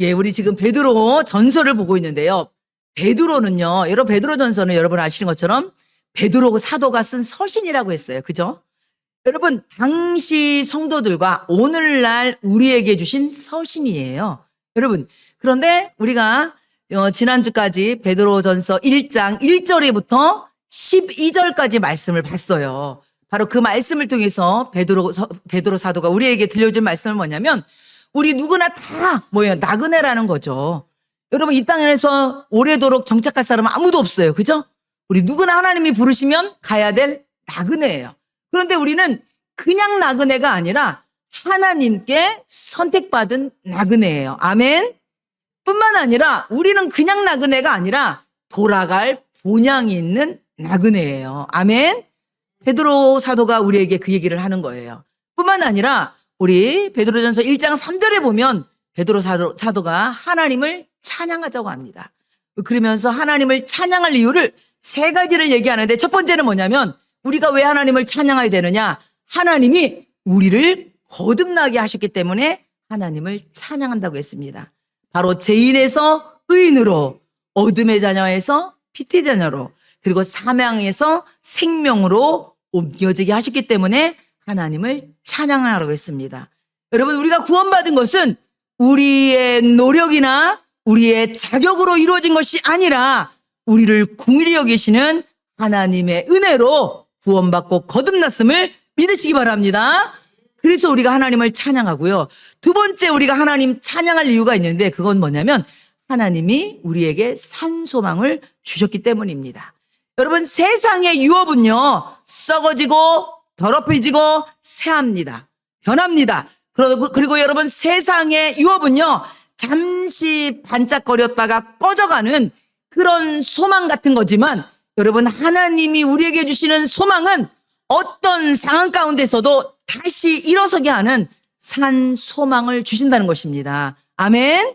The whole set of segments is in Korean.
예, 우리 지금 베드로 전서를 보고 있는데요. 베드로는요, 여러분 베드로 전서는 여러분 아시는 것처럼 베드로 사도가 쓴 서신이라고 했어요. 그죠? 여러분, 당시 성도들과 오늘날 우리에게 주신 서신이에요. 여러분, 그런데 우리가 지난주까지 베드로 전서 1장 1절부터 12절까지 말씀을 봤어요. 바로 그 말씀을 통해서 베드로 사도가 우리에게 들려준 말씀은 뭐냐면 우리 누구나 다 나그네라는 거죠. 여러분, 이 땅에서 오래도록 정착할 사람은 아무도 없어요. 그죠? 우리 누구나 하나님이 부르시면 가야 될 나그네예요. 그런데 우리는 그냥 나그네가 아니라 하나님께 선택받은 나그네예요. 아멘. 뿐만 아니라 우리는 그냥 나그네가 아니라 돌아갈 본향이 있는 나그네예요. 아멘. 베드로 사도가 우리에게 그 얘기를 하는 거예요. 뿐만 아니라 우리 베드로전서 1장 3절에 보면 베드로 사도가 하나님을 찬양하자고 합니다. 그러면서 하나님을 찬양할 이유를 세 가지를 얘기하는데 첫 번째는 뭐냐면 우리가 왜 하나님을 찬양해야 되느냐? 하나님이 우리를 거듭나게 하셨기 때문에 하나님을 찬양한다고 했습니다. 바로 죄인에서 의인으로, 어둠의 자녀에서 빛의 자녀로, 그리고 사망에서 생명으로 옮겨지게 하셨기 때문에 하나님을 찬양하라고 했습니다. 여러분, 우리가 구원받은 것은 우리의 노력이나 우리의 자격으로 이루어진 것이 아니라 우리를 긍휼히 여기시는 하나님의 은혜로 구원받고 거듭났음을 믿으시기 바랍니다. 그래서 우리가 하나님을 찬양하고요. 두 번째, 우리가 하나님 찬양할 이유가 있는데 그건 뭐냐면 하나님이 우리에게 산 소망을 주셨기 때문입니다. 여러분, 세상의 유업은요, 썩어지고 더럽혀지고 새합니다. 변합니다. 그리고 여러분, 세상의 유업은요, 잠시 반짝거렸다가 꺼져가는 그런 소망 같은 거지만 여러분, 하나님이 우리에게 주시는 소망은 어떤 상황 가운데서도 다시 일어서게 하는 산 소망을 주신다는 것입니다. 아멘.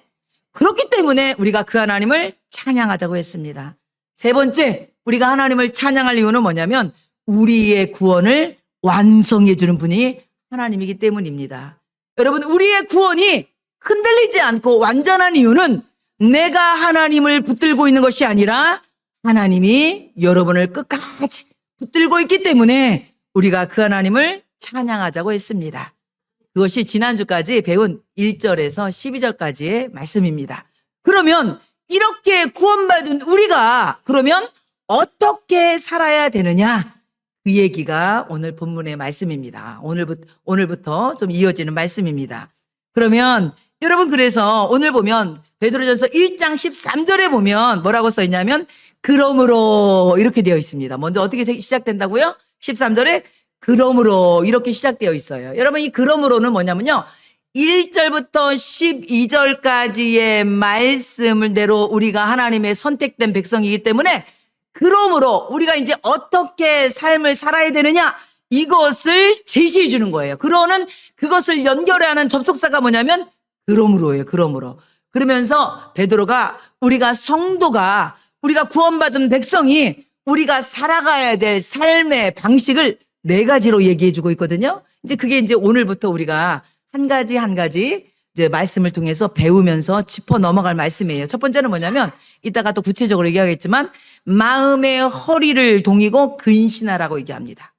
그렇기 때문에 우리가 그 하나님을 찬양하자고 했습니다. 세 번째, 우리가 하나님을 찬양할 이유는 뭐냐면 우리의 구원을 완성해 주는 분이 하나님이기 때문입니다. 여러분, 우리의 구원이 흔들리지 않고 완전한 이유는 내가 하나님을 붙들고 있는 것이 아니라 하나님이 여러분을 끝까지 붙들고 있기 때문에 우리가 그 하나님을 찬양하자고 했습니다. 그것이 지난주까지 배운 1절에서 12절까지의 말씀입니다. 그러면 이렇게 구원받은 우리가 그러면 어떻게 살아야 되느냐? 그 얘기가 오늘 본문의 말씀입니다. 오늘부터 좀 이어지는 말씀입니다. 그러면 여러분, 그래서 오늘 보면 베드로전서 1장 13절에 보면 뭐라고 써 있냐면 그러므로 이렇게 되어 있습니다. 먼저 어떻게 시작된다고요? 13절에 그러므로 이렇게 시작되어 있어요. 여러분, 이 그러므로는 뭐냐면요, 1절부터 12절까지의 말씀대로 우리가 하나님의 선택된 백성이기 때문에 그러므로 우리가 이제 어떻게 삶을 살아야 되느냐, 이것을 제시해 주는 거예요. 그것을 연결하는 접속사가 뭐냐면 그러므로예요. 그러므로. 그러면서 베드로가 우리가 성도가, 우리가 구원받은 백성이 우리가 살아가야 될 삶의 방식을 네 가지로 얘기해 주고 있거든요. 이제 그게 이제 오늘부터 우리가 한 가지 이제 말씀을 통해서 배우면서 짚어 넘어갈 말씀이에요. 첫 번째는 뭐냐면 이따가 또 구체적으로 얘기하겠지만 마음의 허리를 동이고 근신하라고 얘기합니다.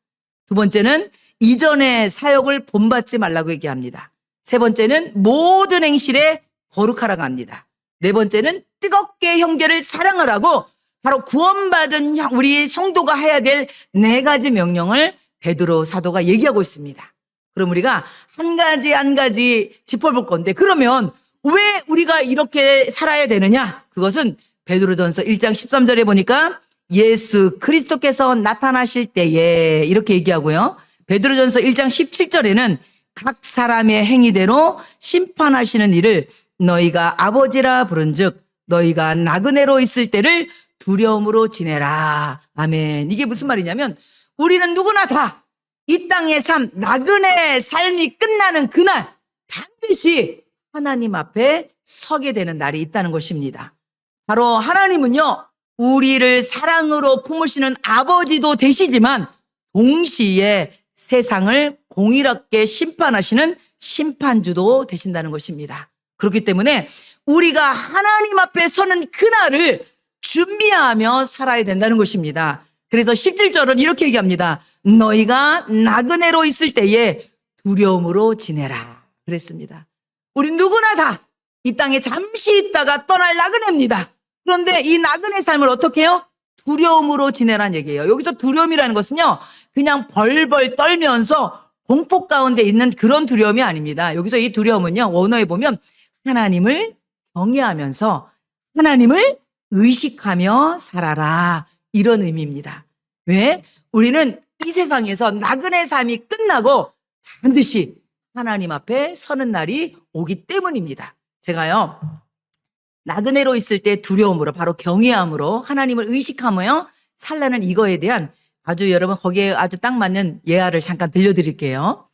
두 번째는 이전의 사역을 본받지 말라고 얘기합니다. 세 번째는 모든 행실에 거룩하라고 합니다. 네 번째는 뜨겁게 형제를 사랑하라고 바로 구원받은 우리 성도가 해야 될 네 가지 명령을 베드로 사도가 얘기하고 있습니다. 그럼 우리가 한 가지 짚어볼 건데 그러면 왜 우리가 이렇게 살아야 되느냐? 그것은 베드로전서 1장 13절에 보니까 예수 그리스도께서 나타나실 때에 이렇게 얘기하고요. 베드로전서 1장 17절에는 각 사람의 행위대로 심판하시는 일을 너희가 아버지라 부른즉 너희가 나그네로 있을 때를 두려움으로 지내라. 아멘. 이게 무슨 말이냐면 우리는 누구나 다 이 땅의 삶, 나그네 삶이 끝나는 그날 반드시 하나님 앞에 서게 되는 날이 있다는 것입니다. 바로 하나님은요, 우리를 사랑으로 품으시는 아버지도 되시지만 동시에 세상을 공의롭게 심판하시는 심판주도 되신다는 것입니다. 그렇기 때문에 우리가 하나님 앞에 서는 그날을 준비하며 살아야 된다는 것입니다. 그래서 17절은 이렇게 얘기합니다. 너희가 나그네로 있을 때에 두려움으로 지내라 그랬습니다. 우리 누구나 다 이 땅에 잠시 있다가 떠날 나그네입니다. 그런데 이 나그네 삶을 어떻게 해요? 두려움으로 지내라는 얘기예요. 여기서 두려움이라는 것은요, 그냥 벌벌 떨면서 공포 가운데 있는 그런 두려움이 아닙니다. 여기서 이 두려움은요, 원어에 보면 하나님을 경외하면서 하나님을 의식하며 살아라, 이런 의미입니다. 왜? 우리는 이 세상에서 나그네 삶이 끝나고 반드시 하나님 앞에 서는 날이 오기 때문입니다. 제가요, 나그네로 있을 때 두려움으로, 바로 경외함으로 하나님을 의식하며 살라는 이거에 대한 아주 여러분 거기에 아주 딱 맞는 예화를 잠깐 들려드릴게요.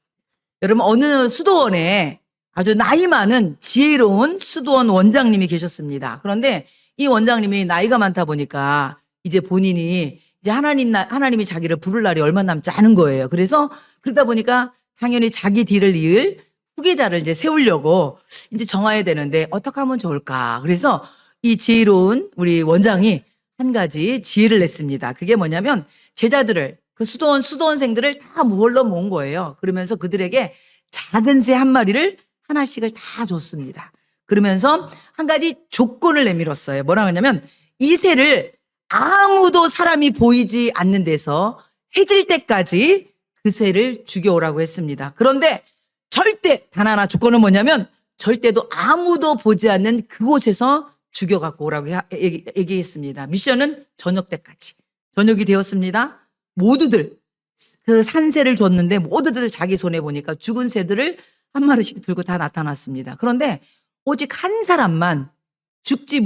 여러분 어느 수도원에 아주 나이 많은 지혜로운 수도원 원장님이 계셨습니다. 그런데 이 원장님이 나이가 많다 보니까 이제 본인이 이제 하나님이 자기를 부를 날이 얼마 남지 않은 거예요. 그래서 그러다 보니까 당연히 자기 뒤를 이을 후계자를 이제 세우려고 이제 정해야 되는데 어떻게 하면 좋을까? 그래서 이 지혜로운 우리 원장이 한 가지 지혜를 냈습니다. 그게 뭐냐면 제자들을, 그 수도원생들을 다 모을러 모은 거예요. 그러면서 그들에게 작은 새 한 마리를 하나씩을 다 줬습니다. 그러면서 한 가지 조건을 내밀었어요. 뭐라고 하냐면 이 새를 아무도 사람이 보이지 않는 데서 해질 때까지 그 새를 죽여오라고 했습니다. 그런데 절대 단 하나 조건은 뭐냐면 절대도 아무도 보지 않는 그곳에서 죽여갖고 오라고 얘기했습니다. 미션은 저녁 때까지. 저녁이 되었습니다. 모두들 그 산새를 줬는데 모두들 자기 손에 보니까 죽은 새들을 한 마리씩 들고 다 나타났습니다. 그런데 오직 한 사람만 죽이지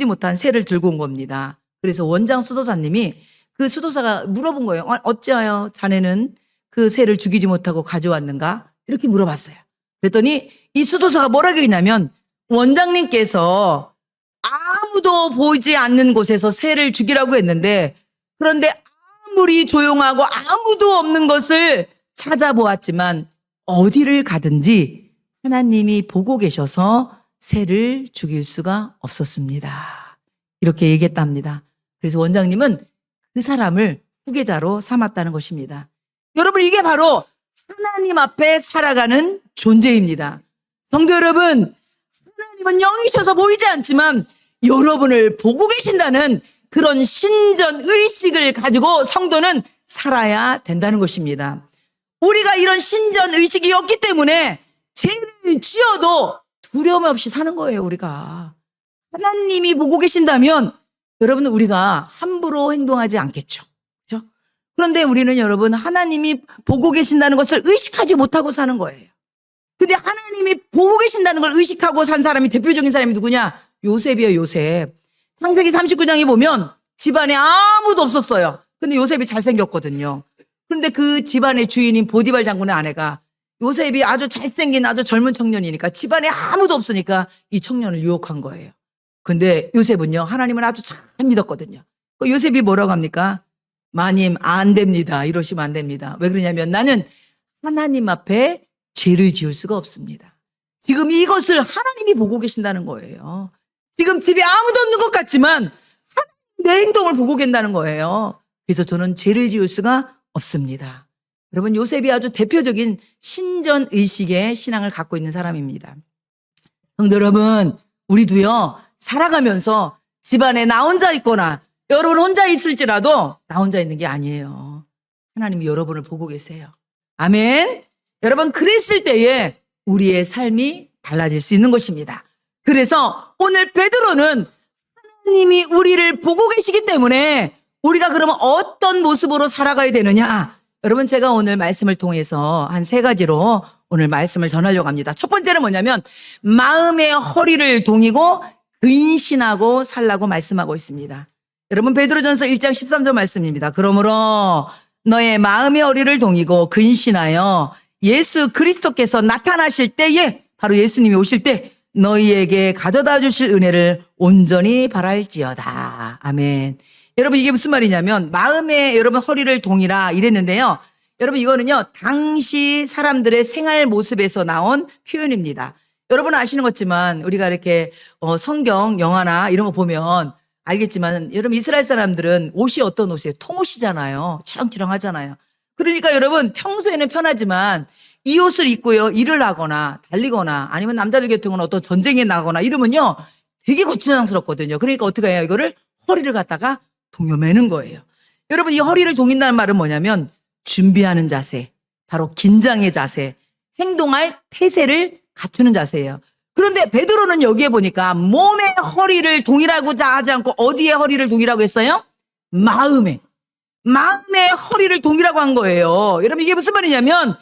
못한 새를 들고 온 겁니다. 그래서 원장 수도사님이 그 수도사가 물어본 거예요. 어찌하여 자네는 그 새를 죽이지 못하고 가져왔는가? 이렇게 물어봤어요. 그랬더니 이 수도사가 뭐라고 했냐면 원장님께서 아무도 보이지 않는 곳에서 새를 죽이라고 했는데 그런데 아무리 조용하고 아무도 없는 것을 찾아보았지만 어디를 가든지 하나님이 보고 계셔서 새를 죽일 수가 없었습니다. 이렇게 얘기했답니다. 그래서 원장님은 그 사람을 후계자로 삼았다는 것입니다. 여러분 이게 바로 하나님 앞에 살아가는 존재입니다. 성도 여러분, 하나님은 영이셔서 보이지 않지만 여러분을 보고 계신다는 그런 신전 의식을 가지고 성도는 살아야 된다는 것입니다. 우리가 이런 신전 의식이 없기 때문에 죄를 지어도 두려움 없이 사는 거예요, 우리가. 하나님이 보고 계신다면 여러분 우리가 함부로 행동하지 않겠죠. 그렇죠? 그런데 우리는 여러분 하나님이 보고 계신다는 것을 의식하지 못하고 사는 거예요. 근데 하나님이 보고 계신다는 걸 의식하고 산 사람이 대표적인 사람이 누구냐? 요셉이에요, 요셉. 창세기 39장에 보면 집안에 아무도 없었어요. 근데 요셉이 잘생겼거든요. 그런데 그 집안의 주인인 보디발 장군의 아내가 요셉이 아주 잘생긴 아주 젊은 청년이니까 집안에 아무도 없으니까 이 청년을 유혹한 거예요. 근데 요셉은요, 하나님을 아주 잘 믿었거든요. 요셉이 뭐라고 합니까? 마님, 안 됩니다. 이러시면 안 됩니다. 왜 그러냐면 나는 하나님 앞에 죄를 지을 수가 없습니다. 지금 이것을 하나님이 보고 계신다는 거예요. 지금 집에 아무도 없는 것 같지만 내 행동을 보고 계신다는 거예요. 그래서 저는 죄를 지을 수가 없습니다. 여러분 요셉이 아주 대표적인 신전 의식의 신앙을 갖고 있는 사람입니다. 성도 여러분, 우리도요 살아가면서 집안에 나 혼자 있거나 여러분 혼자 있을지라도 나 혼자 있는 게 아니에요. 하나님이 여러분을 보고 계세요. 아멘. 여러분 그랬을 때에 우리의 삶이 달라질 수 있는 것입니다. 그래서 오늘 베드로는 하나님이 우리를 보고 계시기 때문에 우리가 그러면 어떤 모습으로 살아가야 되느냐? 여러분 제가 오늘 말씀을 통해서 한 3가지로 오늘 말씀을 전하려고 합니다. 첫 번째는 뭐냐면 마음의 허리를 동이고 근신하고 살라고 말씀하고 있습니다. 여러분 베드로전서 1장 13절 말씀입니다. 그러므로 너의 마음의 허리를 동이고 근신하여 예수 그리스도께서 나타나실 때에 바로 예수님이 오실 때 너희에게 가져다 주실 은혜를 온전히 바랄지어다. 아멘. 여러분 이게 무슨 말이냐면 마음의 여러분 허리를 동이라 이랬는데요. 여러분 이거는요 당시 사람들의 생활 모습에서 나온 표현입니다. 여러분 아시는 것지만 우리가 이렇게 성경 영화나 이런 거 보면 알겠지만 여러분 이스라엘 사람들은 옷이 어떤 옷이에요? 통옷이잖아요. 치렁치렁하잖아요. 그러니까 여러분 평소에는 편하지만 이 옷을 입고요 일을 하거나 달리거나 아니면 남자들 같은 경우는 어떤 전쟁에 나거나 이러면요 되게 고추장스럽거든요. 그러니까 어떻게 해요? 이거를 허리를 갖다가 동여매는 거예요. 여러분 이 허리를 동인다는 말은 뭐냐면 준비하는 자세, 바로 긴장의 자세, 행동할 태세를 갖추는 자세예요. 그런데 베드로는 여기에 보니까 몸의 허리를 동이라고자 하지 않고 어디에 허리를 동이라고 했어요? 마음의 허리를 동이라고 한 거예요. 여러분 이게 무슨 말이냐면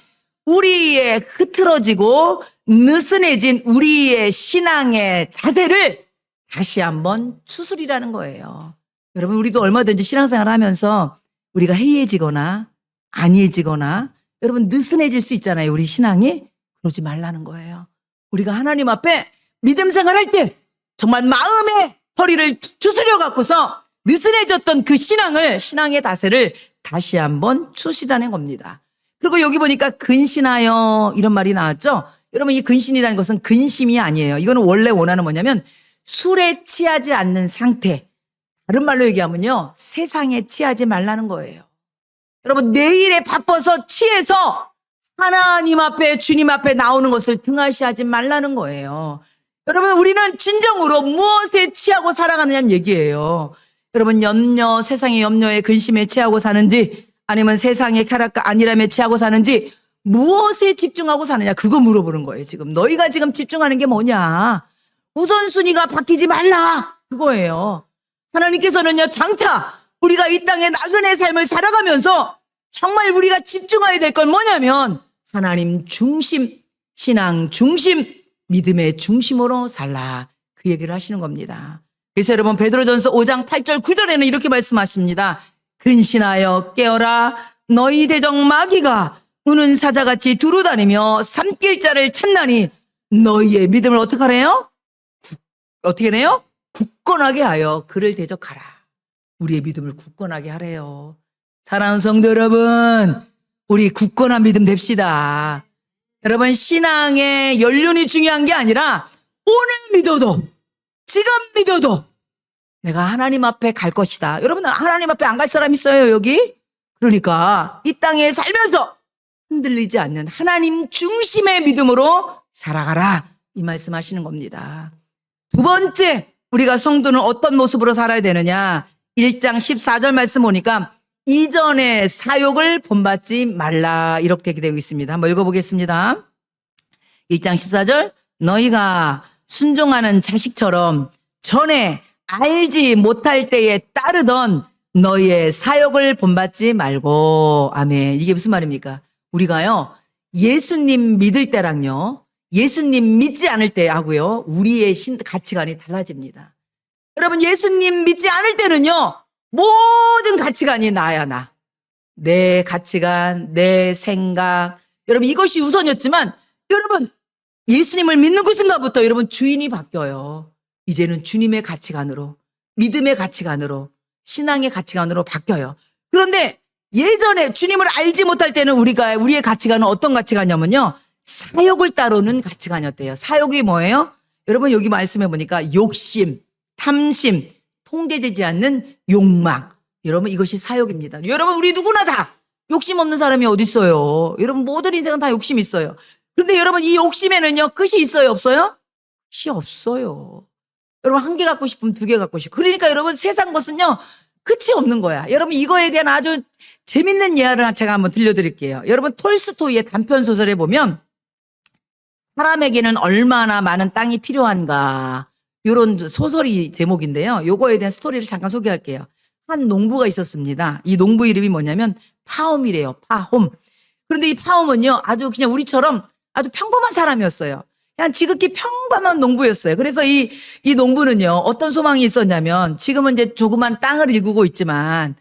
우리의 흐트러지고 느슨해진 우리의 신앙의 자세를 다시 한번 추스리라는 거예요. 여러분 우리도 얼마든지 신앙생활 하면서 우리가 해이해지거나 안이해지거나 여러분 느슨해질 수 있잖아요. 우리 신앙이. 그러지 말라는 거예요. 우리가 하나님 앞에 믿음 생활할 때 정말 마음의 허리를 추스려 갖고서 느슨해졌던 그 신앙의 다세를 다시 한번 추시라는 겁니다. 그리고 여기 보니까 근신하여 이런 말이 나왔죠. 여러분 이 근신이라는 것은 근심이 아니에요. 이거는 원래 원하는 뭐냐면 술에 취하지 않는 상태. 다른 말로 얘기하면요. 세상에 취하지 말라는 거예요. 여러분 내일에 바빠서 취해서 하나님 앞에 주님 앞에 나오는 것을 등한시하지 말라는 거예요. 여러분 우리는 진정으로 무엇에 취하고 살아가느냐는 얘기예요. 여러분 세상의 염려에 근심에 취하고 사는지 아니면 세상의 쾌락과 안일함에 취하고 사는지 무엇에 집중하고 사느냐 그거 물어보는 거예요. 지금 너희가 지금 집중하는 게 뭐냐. 우선순위가 바뀌지 말라 그거예요. 하나님께서는요 장차 우리가 이 땅에 나그네 삶을 살아가면서 정말 우리가 집중해야 될 건 뭐냐면 하나님 중심, 신앙 중심, 믿음의 중심으로 살라 그 얘기를 하시는 겁니다. 그래서 여러분 베드로전서 5장 8절 9절에는 이렇게 말씀하십니다. 근신하여 깨어라 너희 대적 마귀가 우는 사자같이 두루다니며 삼킬 자를 찾나니 너희의 믿음을 어떻게 하래요? 어떻게 해요? 굳건하게 하여 그를 대적하라. 우리의 믿음을 굳건하게 하래요. 사랑하는 성도 여러분 우리 굳건한 믿음 됩시다. 여러분 신앙의 연륜이 중요한 게 아니라 오늘 믿어도 지금 믿어도 내가 하나님 앞에 갈 것이다. 여러분 하나님 앞에 안 갈 사람 있어요 여기? 그러니까 이 땅에 살면서 흔들리지 않는 하나님 중심의 믿음으로 살아가라 이 말씀하시는 겁니다. 두 번째 우리가 성도는 어떤 모습으로 살아야 되느냐 1장 14절 말씀 보니까 이전의 사욕을 본받지 말라 이렇게 되고 있습니다. 한번 읽어보겠습니다. 1장 14절 너희가 순종하는 자식처럼 전에 알지 못할 때에 따르던 너희의 사욕을 본받지 말고 아멘. 이게 무슨 말입니까? 우리가요 예수님 믿을 때랑요 예수님 믿지 않을 때 하고요 우리의 가치관이 달라집니다. 여러분 예수님 믿지 않을 때는요 모든 가치관이 나야 나. 내 가치관, 내 생각. 여러분 이것이 우선이었지만 여러분 예수님을 믿는 그 순간부터 여러분 주인이 바뀌어요. 이제는 주님의 가치관으로 믿음의 가치관으로 신앙의 가치관으로 바뀌어요. 그런데 예전에 주님을 알지 못할 때는 우리의 가치관은 어떤 가치관이냐면요. 사욕을 따르는 가치관이었대요. 사욕이 뭐예요? 여러분 여기 말씀해 보니까 욕심, 탐심, 통제되지 않는 욕망. 여러분 이것이 사욕입니다. 여러분 우리 누구나 다 욕심 없는 사람이 어디 있어요. 여러분 모든 인생은 다 욕심이 있어요. 그런데 여러분 이 욕심에는요 끝이 있어요 없어요? 끝이 없어요. 여러분 한 개 갖고 싶으면 두 개 갖고 싶고 그러니까 여러분 세상 것은요 끝이 없는 거야. 여러분 이거에 대한 아주 재밌는 예화를 제가 한번 들려드릴게요. 여러분 톨스토이의 단편 소설에 보면 사람에게는 얼마나 많은 땅이 필요한가 이런 소설이 제목인데요. 요거에 대한 스토리를 잠깐 소개할게요. 한 농부가 있었습니다. 이 농부 이름이 뭐냐면 파홈이래요. 파홈. 그런데 이 파홈은요 아주 그냥 우리처럼 아주 평범한 사람이었어요. 그냥 지극히 평범한 농부였어요. 그래서 이 농부는요 어떤 소망이 있었냐면 지금은 이제 조그만 땅을 일구고 있지만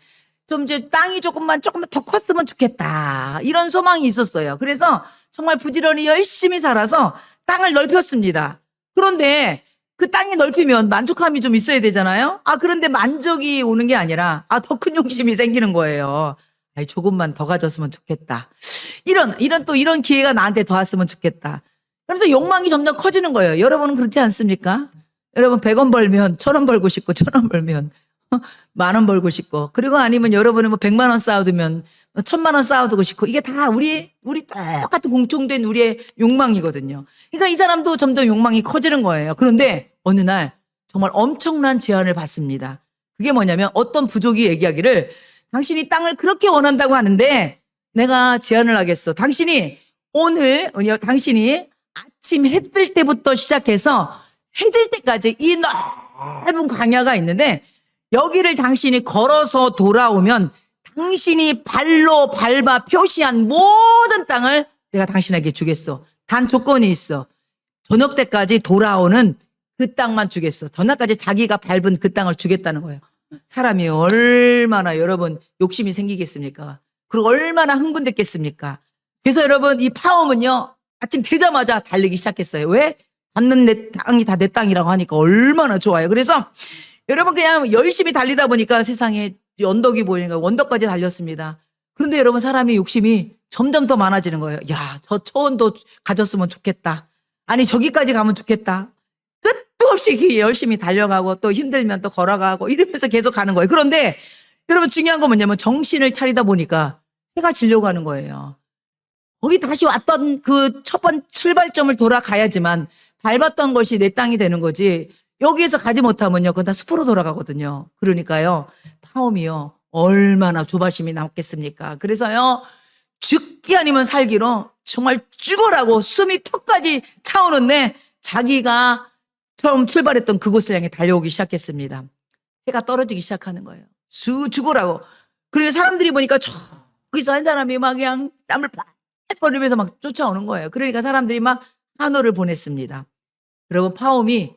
좀 이제 땅이 조금만 더 컸으면 좋겠다 이런 소망이 있었어요. 그래서 정말 부지런히 열심히 살아서 땅을 넓혔습니다. 그런데 그 땅이 넓히면 만족감이 좀 있어야 되잖아요. 그런데 만족이 오는 게 아니라 더 큰 욕심이 생기는 거예요. 조금만 더 가졌으면 좋겠다. 이런 기회가 나한테 더 왔으면 좋겠다. 그러면서 욕망이 점점 커지는 거예요. 여러분은 그렇지 않습니까? 여러분 100원 벌면 1000원 벌고 싶고 1000원 벌면 10,000원 벌고 싶고 그리고 아니면 여러분은 뭐 100만 원 쌓아두면 1000만 원 쌓아두고 싶고 이게 다 우리 똑같은 공통된 우리의 욕망이거든요. 그러니까 이 사람도 점점 욕망이 커지는 거예요. 그런데 어느 날 정말 엄청난 제안을 받습니다. 그게 뭐냐면 어떤 부족이 얘기하기를 당신이 땅을 그렇게 원한다고 하는데 내가 제안을 하겠어. 당신이 아침 해 뜰 때부터 시작해서 해질 때까지 이 넓은 광야가 있는데 여기를 당신이 걸어서 돌아오면 당신이 발로 밟아 표시한 모든 땅을 내가 당신에게 주겠어. 단 조건이 있어. 저녁 때까지 돌아오는 그 땅만 주겠어. 저녁까지 자기가 밟은 그 땅을 주겠다는 거예요. 사람이 얼마나 여러분 욕심이 생기겠습니까? 그리고 얼마나 흥분됐겠습니까? 그래서 여러분 이 파움은요 아침 되자마자 달리기 시작했어요. 왜? 밟는 내 땅이 다 내 땅이라고 하니까 얼마나 좋아요. 그래서 여러분 그냥 열심히 달리다 보니까 세상에 언덕이 보이는 거예요. 언덕까지 달렸습니다. 그런데 여러분 사람이 욕심이 점점 더 많아지는 거예요. 야, 저 초원도 가졌으면 좋겠다. 아니 저기까지 가면 좋겠다. 끝도 없이 이렇게 열심히 달려가고 또 힘들면 또 걸어가고 이러면서 계속 가는 거예요. 그런데 여러분 중요한 건 뭐냐면 정신을 차리다 보니까 해가 지려고 하는 거예요. 거기 다시 왔던 그 첫 번 출발점을 돌아가야지만 밟았던 것이 내 땅이 되는 거지. 여기에서 가지 못하면요. 그건 다 숲으로 돌아가거든요. 그러니까요. 파움이요. 얼마나 조바심이 남겠습니까? 그래서요. 죽기 아니면 살기로 정말 죽어라고 숨이 턱까지 차오는데 자기가 처음 출발했던 그곳을 향해 달려오기 시작했습니다. 해가 떨어지기 시작하는 거예요. 죽으라고. 그리고 사람들이 보니까 저기서 한 사람이 막 그냥 땀을 뻘뻘 흘리면서 막 쫓아오는 거예요. 그러니까 사람들이 막 한호를 보냈습니다. 여러분 파움이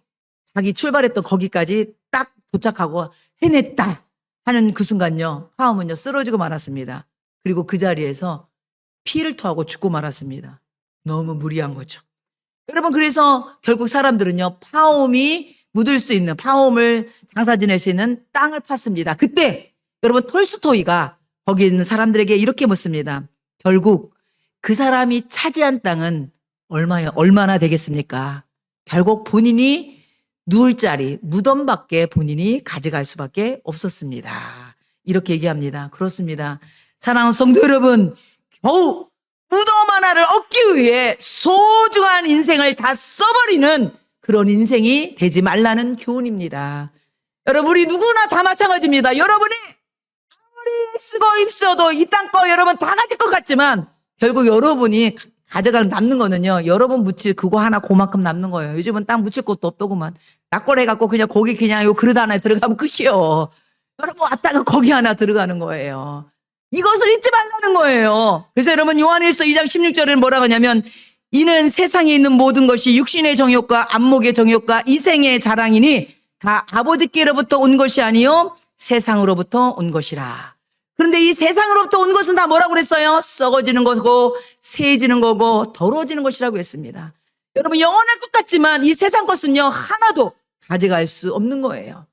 자기 출발했던 거기까지 딱 도착하고 해냈다 하는 그 순간요. 파움은요 쓰러지고 말았습니다. 그리고 그 자리에서 피를 토하고 죽고 말았습니다. 너무 무리한 거죠. 여러분 그래서 결국 사람들은요 파움이 묻을 수 있는 파움을 장사 지낼 수 있는 땅을 팠습니다. 그때 여러분 톨스토이가 거기 있는 사람들에게 이렇게 묻습니다. 결국 그 사람이 차지한 땅은 얼마나 되겠습니까? 결국 본인이 누울 자리, 무덤밖에 본인이 가져갈 수밖에 없었습니다. 이렇게 얘기합니다. 그렇습니다. 사랑하는 성도 여러분, 겨우 무덤 하나를 얻기 위해 소중한 인생을 다 써버리는 그런 인생이 되지 말라는 교훈입니다. 여러분, 우리 누구나 다 마찬가지입니다. 여러분이 아무리 쓰고 있어도 이 땅 거 여러분 다 가질 것 같지만 결국 여러분이 남는 거는요. 여러분 묻힐 그거 하나 그만큼 남는 거예요. 요즘은 땅 묻힐 것도 없더구만. 낙골해갖고 그냥 거기 그냥 요 그릇 하나에 들어가면 끝이요. 여러분 왔다가 거기 하나 들어가는 거예요. 이것을 잊지 말라는 거예요. 그래서 여러분 요한일서 2장 16절에는 뭐라고 하냐면 이는 세상에 있는 모든 것이 육신의 정욕과 안목의 정욕과 이생의 자랑이니 다 아버지께로부터 온 것이 아니요 세상으로부터 온 것이라. 그런데 이 세상으로부터 온 것은 다 뭐라고 그랬어요? 썩어지는 거고 세해지는 거고 더러워지는 것이라고 했습니다. 여러분 영원할 것 같지만 이 세상 것은요 하나도 가져갈 수 없는 거예요.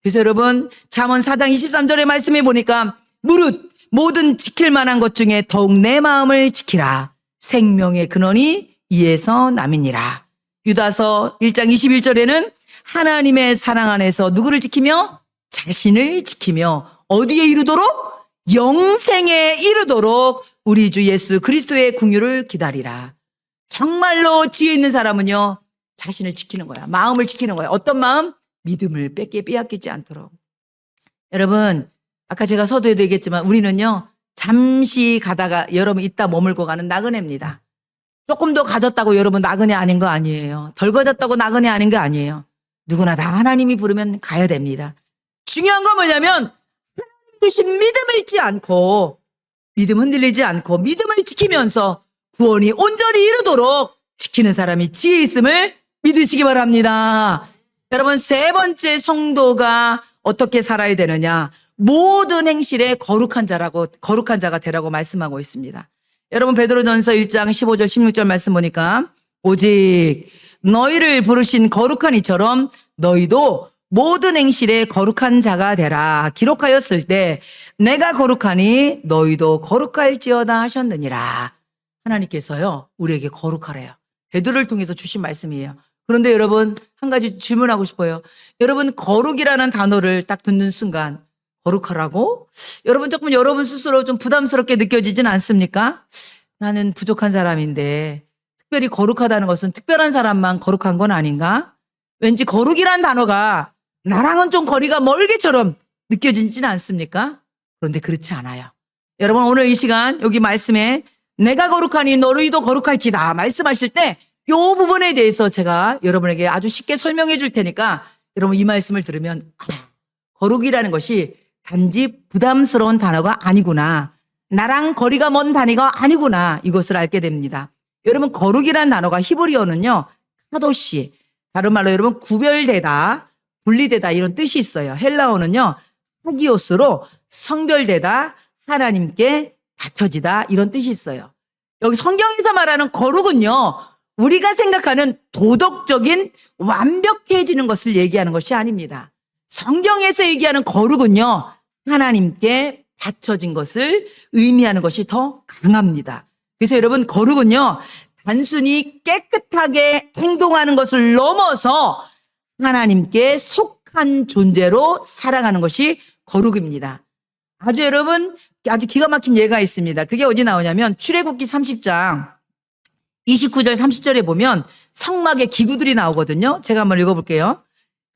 그래서 여러분 잠언 4장 23절의 말씀에 보니까 무릇 모든 지킬 만한 것 중에 더욱 내 마음을 지키라. 생명의 근원이 이에서 남이니라. 유다서 1장 21절에는 하나님의 사랑 안에서 누구를 지키며? 자신을 지키며 어디에 이르도록? 영생에 이르도록 우리 주 예수 그리스도의 긍휼을 기다리라. 정말로 지혜 있는 사람은요 자신을 지키는 거야. 마음을 지키는 거야. 어떤 마음? 믿음을 빼앗기지 않도록. 여러분 아까 제가 서두에도 얘기했지만 우리는요 잠시 가다가 여러분 이따 머물고 가는 나그네입니다. 조금 더 가졌다고 여러분 나그네 아닌 거 아니에요. 덜 가졌다고 나그네 아닌 거 아니에요. 누구나 다 하나님이 부르면 가야 됩니다. 중요한 건 뭐냐면 하나님 주신 믿음을 잊지 않고 믿음 흔들리지 않고 믿음을 지키면서 구원이 온전히 이루도록 지키는 사람이 지혜 있음을 믿으시기 바랍니다. 여러분 세 번째 성도가 어떻게 살아야 되느냐? 모든 행실에 거룩한 자가 되라고 말씀하고 있습니다. 여러분 베드로전서 1장 15절 16절 말씀 보니까 오직 너희를 부르신 거룩한 이처럼 너희도 모든 행실에 거룩한 자가 되라. 기록하였을 때 내가 거룩하니 너희도 거룩할지어다 하셨느니라. 하나님께서요 우리에게 거룩하래요. 베드로를 통해서 주신 말씀이에요. 그런데 여러분 한 가지 질문하고 싶어요. 여러분 거룩이라는 단어를 딱 듣는 순간 거룩하라고? 여러분 조금 여러분 스스로 좀 부담스럽게 느껴지진 않습니까? 나는 부족한 사람인데 특별히 거룩하다는 것은 특별한 사람만 거룩한 건 아닌가? 왠지 거룩이란 단어가 나랑은 좀 거리가 멀게처럼 느껴지지는 않습니까? 그런데 그렇지 않아요. 여러분 오늘 이 시간 여기 말씀에 내가 거룩하니 너희도 거룩할지다 말씀하실 때 이 부분에 대해서 제가 여러분에게 아주 쉽게 설명해 줄 테니까 여러분 이 말씀을 들으면 거룩이라는 것이 단지 부담스러운 단어가 아니구나. 나랑 거리가 먼 단위가 아니구나. 이것을 알게 됩니다. 여러분 거룩이라는 단어가 히브리어는요. 카도시 다른 말로 여러분 구별되다 분리되다 이런 뜻이 있어요. 헬라어는요. 하기오스로 성별되다 하나님께 바쳐지다 이런 뜻이 있어요. 여기 성경에서 말하는 거룩은요. 우리가 생각하는 도덕적인 완벽해지는 것을 얘기하는 것이 아닙니다. 성경에서 얘기하는 거룩은요. 하나님께 바쳐진 것을 의미하는 것이 더 강합니다. 그래서 여러분 거룩은요. 단순히 깨끗하게 행동하는 것을 넘어서 하나님께 속한 존재로 살아가는 것이 거룩입니다. 아주 여러분 아주 기가 막힌 예가 있습니다. 그게 어디 나오냐면 출애굽기 30장 29절 30절에 보면 성막의 기구들이 나오거든요. 제가 한번 읽어볼게요.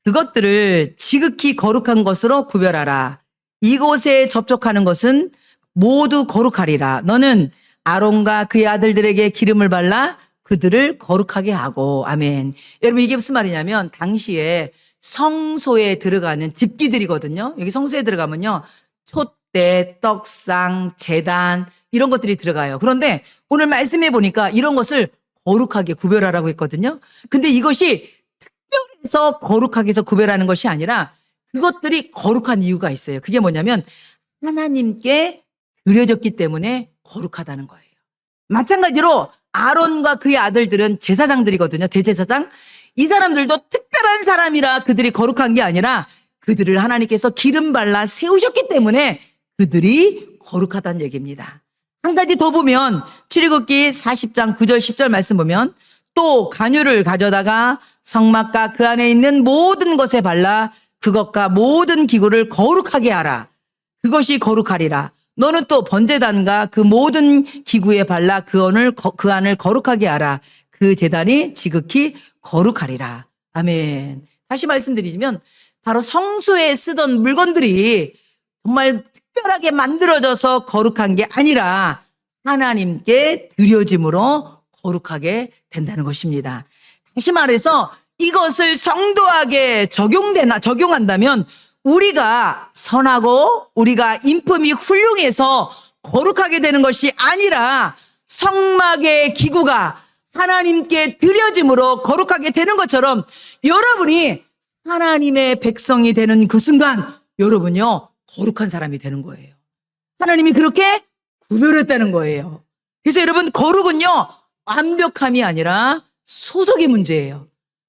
그것들을 지극히 거룩한 것으로 구별하라. 이곳에 접촉하는 것은 모두 거룩하리라. 너는 아론과 그의 아들들에게 기름을 발라 그들을 거룩하게 하고. 아멘. 여러분 이게 무슨 말이냐면 당시에 성소에 들어가는 집기들이거든요. 여기 성소에 들어가면요. 촛대, 떡상, 제단 이런 것들이 들어가요. 그런데 오늘 말씀해 보니까 이런 것을 거룩하게 구별하라고 했거든요. 근데 이것이 특별해서 거룩하게 해서 구별하는 것이 아니라 그것들이 거룩한 이유가 있어요. 그게 뭐냐면 하나님께 드려졌기 때문에 거룩하다는 거예요. 마찬가지로 아론과 그의 아들들은 제사장들이거든요. 대제사장. 이 사람들도 특별한 사람이라 그들이 거룩한 게 아니라 그들을 하나님께서 기름 발라 세우셨기 때문에 그들이 거룩하다는 얘기입니다. 한 가지 더 보면 출애굽기 40장 9절 10절 말씀 보면 또 간유를 가져다가 성막과 그 안에 있는 모든 것에 발라 그것과 모든 기구를 거룩하게 하라. 그것이 거룩하리라. 너는 또 번제단과 그 모든 기구에 발라 그 안을 거룩하게 하라. 그 제단이 지극히 거룩하리라. 아멘. 다시 말씀드리면 바로 성소에 쓰던 물건들이 정말 특별하게 만들어져서 거룩한 게 아니라 하나님께 드려짐으로 거룩하게 된다는 것입니다. 다시 말해서 이것을 성도하게 적용한다면 우리가 선하고 우리가 인품이 훌륭해서 거룩하게 되는 것이 아니라 성막의 기구가 하나님께 드려짐으로 거룩하게 되는 것처럼 여러분이 하나님의 백성이 되는 그 순간 여러분요 거룩한 사람이 되는 거예요. 하나님이 그렇게 구별했다는 거예요. 그래서 여러분 거룩은요 완벽함이 아니라 소속의 문제예요.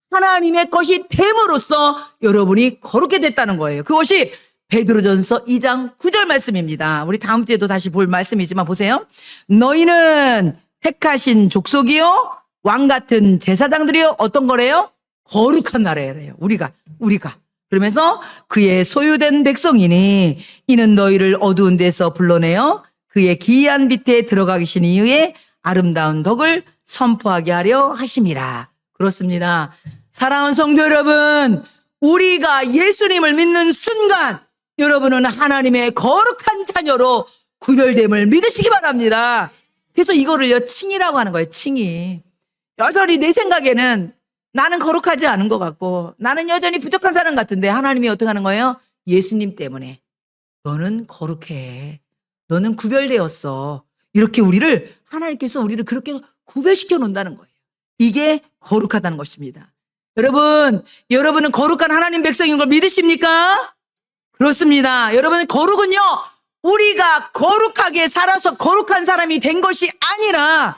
하나님의 것이 됨으로써 여러분이 거룩게 됐다는 거예요. 그것이 베드로전서 2장 9절 말씀입니다. 우리 다음 주에도 다시 볼 말씀이지만 보세요. 너희는 택하신 족속이요 왕 같은 제사장들이요 어떤 거래요? 거룩한 나라예요. 우리가 그러면서 그의 소유된 백성이니 이는 너희를 어두운 데서 불러내어 그의 기이한 빛에 들어가 계신 이후에 아름다운 덕을 선포하게 하려 하심이라. 그렇습니다. 사랑하는 성도 여러분, 우리가 예수님을 믿는 순간 여러분은 하나님의 거룩한 자녀로 구별됨을 믿으시기 바랍니다. 그래서 이거를요 칭이라고 하는 거예요. 칭이. 여전히 내 생각에는 나는 거룩하지 않은 것 같고 나는 여전히 부족한 사람 같은데 하나님이 어떻게 하는 거예요? 예수님 때문에 너는 거룩해. 너는 구별되었어. 이렇게 하나님께서 우리를 그렇게 구별시켜 놓는다는 거예요. 이게 거룩하다는 것입니다. 여러분은 거룩한 하나님 백성인 걸 믿으십니까? 그렇습니다. 여러분 거룩은요 우리가 거룩하게 살아서 거룩한 사람이 된 것이 아니라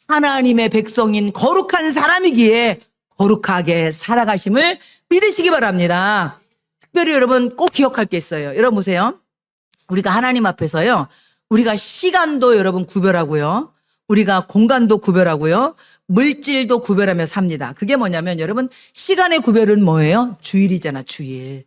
하나님의 백성인 거룩한 사람이기에 거룩하게 살아가심을 믿으시기 바랍니다. 특별히 여러분 꼭 기억할 게 있어요. 여러분 보세요. 우리가 하나님 앞에서요. 우리가 시간도 여러분 구별하고요. 우리가 공간도 구별하고요. 물질도 구별하며 삽니다. 그게 뭐냐면 여러분 시간의 구별은 뭐예요? 주일이잖아, 주일.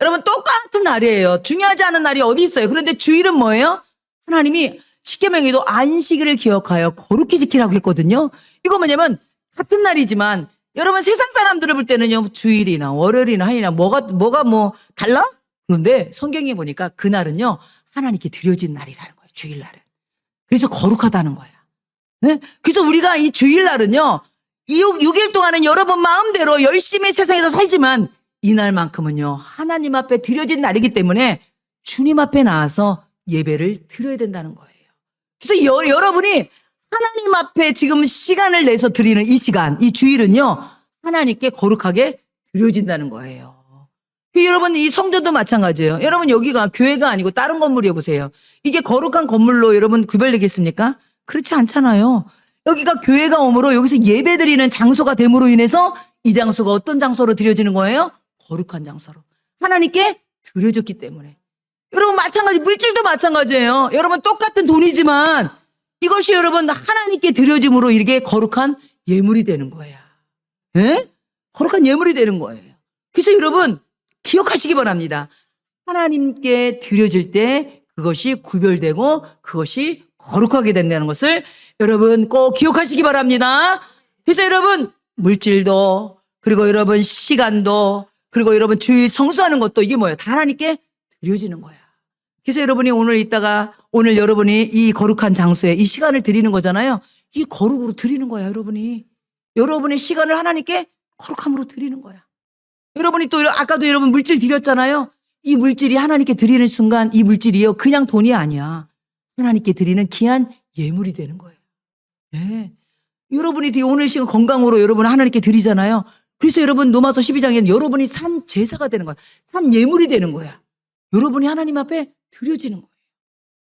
여러분 똑같은 날이에요. 중요하지 않은 날이 어디 있어요? 그런데 주일은 뭐예요? 하나님이 십계명에도 안식일을 기억하여 거룩히 지키라고 했거든요. 이거 뭐냐면 같은 날이지만 여러분 세상 사람들을 볼 때는요 주일이나 월요일이나 화요일이나 뭐가 뭐 달라? 그런데 성경에 보니까 그날은요 하나님께 드려진 날이라는 거예요. 주일날은. 그래서 거룩하다는 거야. 네? 그래서 우리가 이 주일날은요 이 6일 동안은 여러분 마음대로 열심히 세상에서 살지만 이날만큼은요 하나님 앞에 드려진 날이기 때문에 주님 앞에 나와서 예배를 드려야 된다는 거예요. 그래서 여러분이 하나님 앞에 지금 시간을 내서 드리는 이 시간, 이 주일은요 하나님께 거룩하게 드려진다는 거예요. 여러분 이 성전도 마찬가지예요. 여러분 여기가 교회가 아니고 다른 건물이어 보세요. 이게 거룩한 건물로 여러분 구별되겠습니까? 그렇지 않잖아요. 여기가 교회가 오므로 여기서 예배드리는 장소가 됨으로 인해서 이 장소가 어떤 장소로 드려지는 거예요? 거룩한 장소로. 하나님께 드려졌기 때문에. 여러분 마찬가지 물질도 마찬가지예요. 여러분 똑같은 돈이지만 이것이 여러분 하나님께 드려짐으로 이렇게 거룩한 예물이 되는 거야. 예? 거룩한 예물이 되는 거예요. 그래서 여러분 기억하시기 바랍니다. 하나님께 드려질 때 그것이 구별되고 그것이 거룩하게 된다는 것을 여러분 꼭 기억하시기 바랍니다. 그래서 여러분 물질도 그리고 여러분 시간도 그리고 여러분 주일 성수하는 것도 이게 뭐예요? 다 하나님께 드려지는 거야. 그래서 여러분이 오늘 여러분이 이 거룩한 장소에 이 시간을 드리는 거잖아요. 이 거룩으로 드리는 거야, 여러분이. 여러분의 시간을 하나님께 거룩함으로 드리는 거야. 여러분이 또 아까도 여러분 물질 드렸잖아요. 이 물질이 하나님께 드리는 순간 이 물질이요 그냥 돈이 아니야. 하나님께 드리는 귀한 예물이 되는 거예요. 네. 여러분이 오늘 시간 건강으로 여러분 하나님께 드리잖아요. 그래서 여러분 로마서 12장에는 여러분이 산 제사가 되는 거야. 산 예물이 되는 거야. 여러분이 하나님 앞에 드려지는 거예요.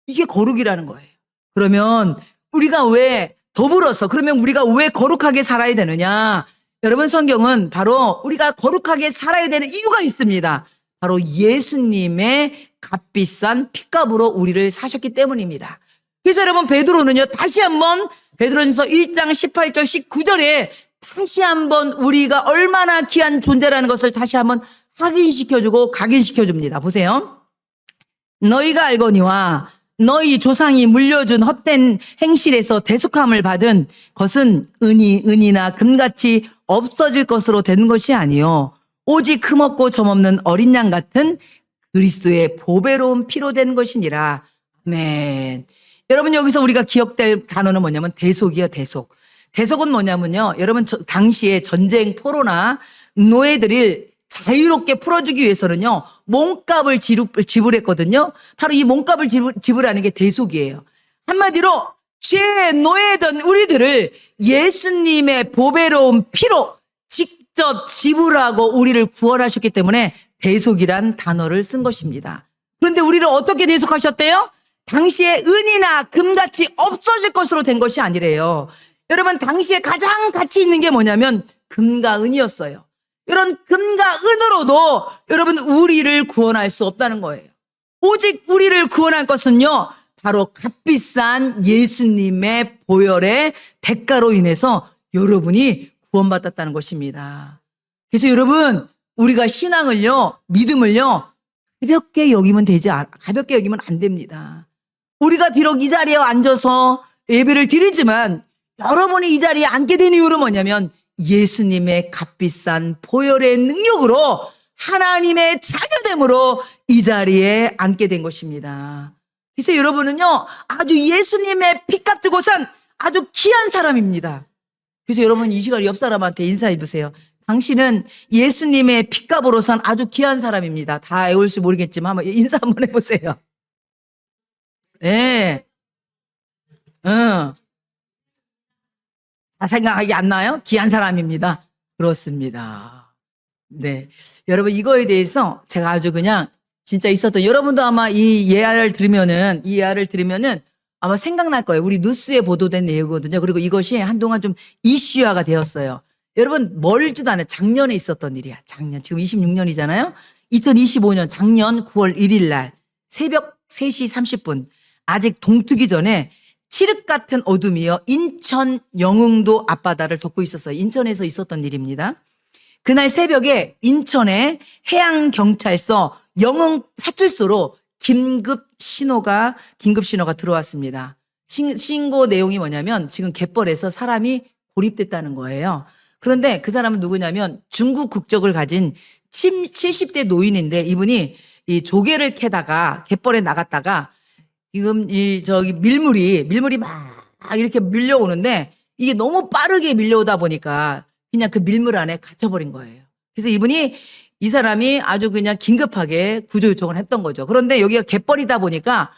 이게 거룩이라는 거예요. 그러면 우리가 왜 더불어서 그러면 우리가 왜 거룩하게 살아야 되느냐? 여러분 성경은 바로 우리가 거룩하게 살아야 되는 이유가 있습니다. 바로 예수님의 값비싼 핏값으로 우리를 사셨기 때문입니다. 그래서 여러분 베드로는요 다시 한번 베드로전서 1장 18절 19절에 다시 한번 우리가 얼마나 귀한 존재라는 것을 다시 한번 확인시켜주고 각인시켜줍니다. 보세요. 너희가 알거니와 너희 조상이 물려준 헛된 행실에서 대속함을 받은 것은 은이나 금같이 없어질 것으로 된 것이 아니요 오직 흠없고 점없는 어린 양 같은 그리스도의 보배로운 피로 된 것이니라. 아멘. 여러분 여기서 우리가 기억될 단어는 뭐냐면 대속이요. 대속. 대속은 뭐냐면요. 여러분 당시에 전쟁 포로나 노예들을 자유롭게 풀어주기 위해서는요. 몸값을 지불했거든요. 바로 이 몸값을 지불하는 게 대속이에요. 한마디로 죄의 노예던 우리들을 예수님의 보배로운 피로 직접 지불하고 우리를 구원하셨기 때문에 대속이란 단어를 쓴 것입니다. 그런데 우리를 어떻게 대속하셨대요? 당시에 은이나 금같이 없어질 것으로 된 것이 아니래요. 여러분 당시에 가장 가치 있는 게 뭐냐면 금과 은이었어요. 이런 금과 은으로도 여러분 우리를 구원할 수 없다는 거예요. 오직 우리를 구원할 것은요. 바로 값비싼 예수님의 보혈의 대가로 인해서 여러분이 구원받았다는 것입니다. 그래서 여러분 우리가 신앙을요. 믿음을요. 가볍게 여기면 가볍게 여기면 안 됩니다. 우리가 비록 이 자리에 앉아서 예배를 드리지만 여러분이 이 자리에 앉게 된 이유는 뭐냐면 예수님의 값비싼 보혈의 능력으로 하나님의 자녀됨으로 이 자리에 앉게 된 것입니다. 그래서 여러분은요 아주 예수님의 피값 주고 산 아주 귀한 사람입니다. 그래서 여러분 이 시간 옆 사람한테 인사해 보세요. 당신은 예수님의 피값으로 산 아주 귀한 사람입니다. 다 외울지 모르겠지만 한번 인사 한번 해보세요. 네. 생각하기 안 나요? 귀한 사람입니다. 그렇습니다. 네. 여러분, 이거에 대해서 제가 아주 그냥 진짜 있었던, 여러분도 아마 이 예화를 들으면은 아마 생각날 거예요. 우리 뉴스에 보도된 내용이거든요. 그리고 이것이 한동안 좀 이슈화가 되었어요. 여러분, 멀지도 않아요. 작년에 있었던 일이야. 작년. 지금 26년이잖아요. 2025년 작년 9월 1일 날 새벽 3시 30분 아직 동트기 전에 칠흑 같은 어둠이요 인천 영흥도 앞바다를 덮고 있었어요. 인천에서 있었던 일입니다. 그날 새벽에 인천의 해양경찰서 영흥 파출소로 긴급 신고가 들어왔습니다. 신고 내용이 뭐냐면 지금 갯벌에서 사람이 고립됐다는 거예요. 그런데 그 사람은 누구냐면 중국 국적을 가진 70대 노인인데 이분이 이 조개를 캐다가 갯벌에 나갔다가 지금 저기 밀물이 막 이렇게 밀려오는데 이게 너무 빠르게 밀려오다 보니까 그냥 그 밀물 안에 갇혀버린 거예요. 그래서 이 사람이 아주 그냥 긴급하게 구조 요청을 했던 거죠. 그런데 여기가 갯벌이다 보니까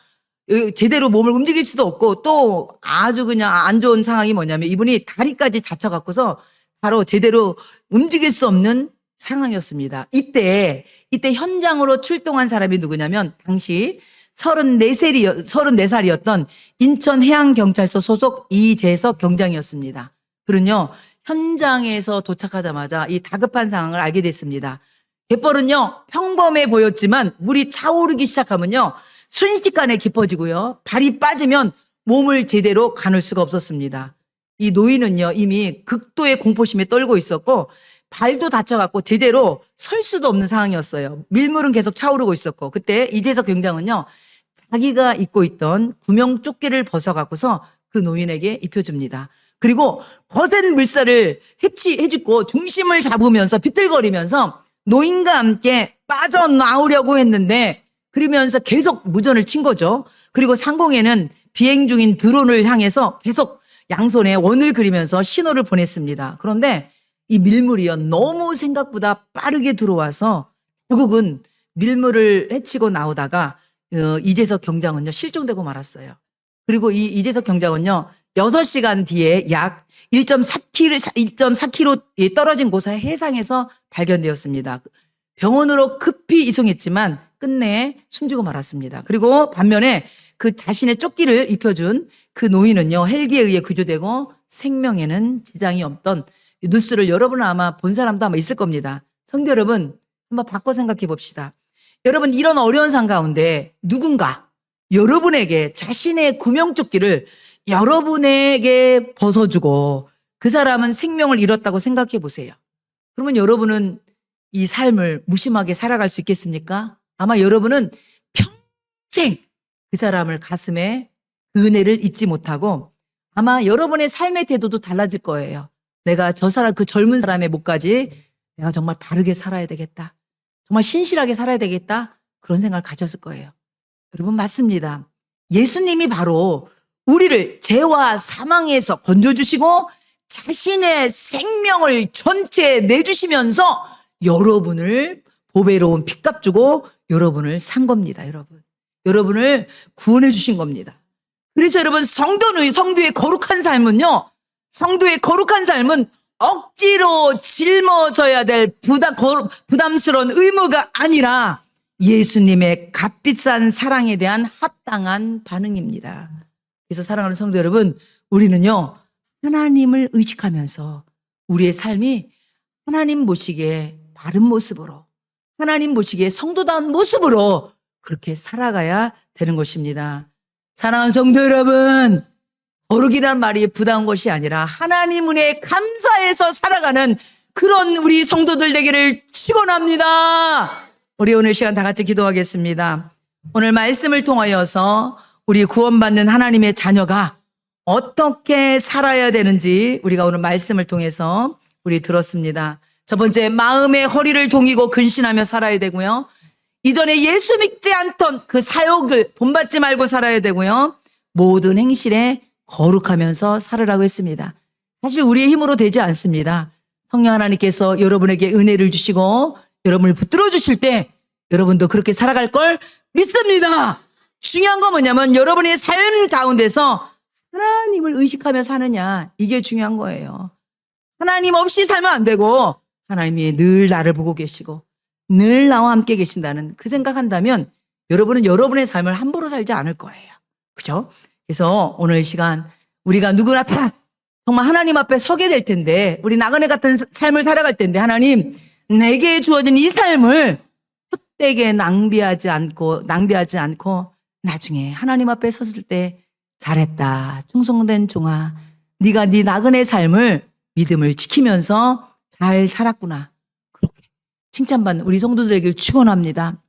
제대로 몸을 움직일 수도 없고 또 아주 그냥 안 좋은 상황이 뭐냐면 이분이 다리까지 다쳐갖고서 바로 제대로 움직일 수 없는 상황이었습니다. 이때 현장으로 출동한 사람이 누구냐면 당시 34살이었던 인천해양경찰서 소속 이재석 경장이었습니다. 그는요, 현장에서 도착하자마자 이 다급한 상황을 알게 됐습니다. 갯벌은요, 평범해 보였지만 물이 차오르기 시작하면요, 순식간에 깊어지고요, 발이 빠지면 몸을 제대로 가눌 수가 없었습니다. 이 노인은요, 이미 극도의 공포심에 떨고 있었고, 발도 다쳐갖고 제대로 설 수도 없는 상황이었어요. 밀물은 계속 차오르고 있었고, 그때 이재석 경장은요, 자기가 입고 있던 구명조끼를 벗어갖고서 그 노인에게 입혀줍니다. 그리고 거센 물살을 헤집고 중심을 잡으면서 비틀거리면서 노인과 함께 빠져나오려고 했는데 그러면서 계속 무전을 친 거죠. 그리고 상공에는 비행 중인 드론을 향해서 계속 양손에 원을 그리면서 신호를 보냈습니다. 그런데 이 밀물이요 너무 생각보다 빠르게 들어와서 결국은 밀물을 헤치고 나오다가 이재석 경장은요 실종되고 말았어요. 그리고 이 이재석 경장은요 6시간 뒤에 약 1.4km 떨어진 곳의 해상에서 발견되었습니다. 병원으로 급히 이송했지만 끝내 숨지고 말았습니다. 그리고 반면에 그 자신의 조끼를 입혀준 그 노인은요 헬기에 의해 구조되고 생명에는 지장이 없던 뉴스를 여러분 아마 본 사람도 아마 있을 겁니다. 성도 여러분 한번 바꿔 생각해 봅시다. 여러분 이런 어려운 상황 가운데 누군가 여러분에게 자신의 구명조끼를 여러분에게 벗어주고 그 사람은 생명을 잃었다고 생각해 보세요. 그러면 여러분은 이 삶을 무심하게 살아갈 수 있겠습니까? 아마 여러분은 평생 그 사람을 가슴에 그 은혜를 잊지 못하고 아마 여러분의 삶의 태도도 달라질 거예요. 내가 저 사람, 그 젊은 사람의 목까지 내가 정말 바르게 살아야 되겠다. 정말 신실하게 살아야 되겠다. 그런 생각을 가졌을 거예요. 여러분 맞습니다. 예수님이 바로 우리를 죄와 사망에서 건져주시고 자신의 생명을 전체 내주시면서 여러분을 보배로운 핏값 주고 여러분을 산 겁니다. 여러분을 구원해 주신 겁니다. 그래서 여러분 성도의 거룩한 삶은요. 성도의 거룩한 삶은 억지로 짊어져야 될 부담스러운 의무가 아니라 예수님의 값비싼 사랑에 대한 합당한 반응입니다. 그래서 사랑하는 성도 여러분, 우리는요, 하나님을 의식하면서 우리의 삶이 하나님 보시기에 바른 모습으로, 하나님 보시기에 성도다운 모습으로 그렇게 살아가야 되는 것입니다. 사랑하는 성도 여러분, 거룩이란 말이 부담한 것이 아니라 하나님 은혜에 감사해서 살아가는 그런 우리 성도들 되기를 축원합니다. 우리 오늘 시간 다 같이 기도하겠습니다. 오늘 말씀을 통하여서 우리 구원받는 하나님의 자녀가 어떻게 살아야 되는지 우리가 오늘 말씀을 통해서 우리 들었습니다. 첫 번째, 마음의 허리를 동이고 근신하며 살아야 되고요. 이전에 예수 믿지 않던 그 사욕을 본받지 말고 살아야 되고요. 모든 행실에 거룩하면서 살으라고 했습니다. 사실 우리의 힘으로 되지 않습니다. 성령 하나님께서 여러분에게 은혜를 주시고 여러분을 붙들어 주실 때 여러분도 그렇게 살아갈 걸 믿습니다. 중요한 건 뭐냐면 여러분의 삶 가운데서 하나님을 의식하며 사느냐, 이게 중요한 거예요. 하나님 없이 살면 안 되고 하나님이 늘 나를 보고 계시고 늘 나와 함께 계신다는 그 생각한다면 여러분은 여러분의 삶을 함부로 살지 않을 거예요. 그죠? 그래서 오늘 이 시간 우리가 누구나 다 정말 하나님 앞에 서게 될 텐데 우리 나그네 같은 삶을 살아갈 텐데 하나님 내게 주어진 이 삶을 헛되게 낭비하지 않고 나중에 하나님 앞에 섰을 때 잘했다. 충성된 종아. 네가 네 나그네 삶을 믿음을 지키면서 잘 살았구나. 그렇게 칭찬받는 우리 성도들에게 축원합니다.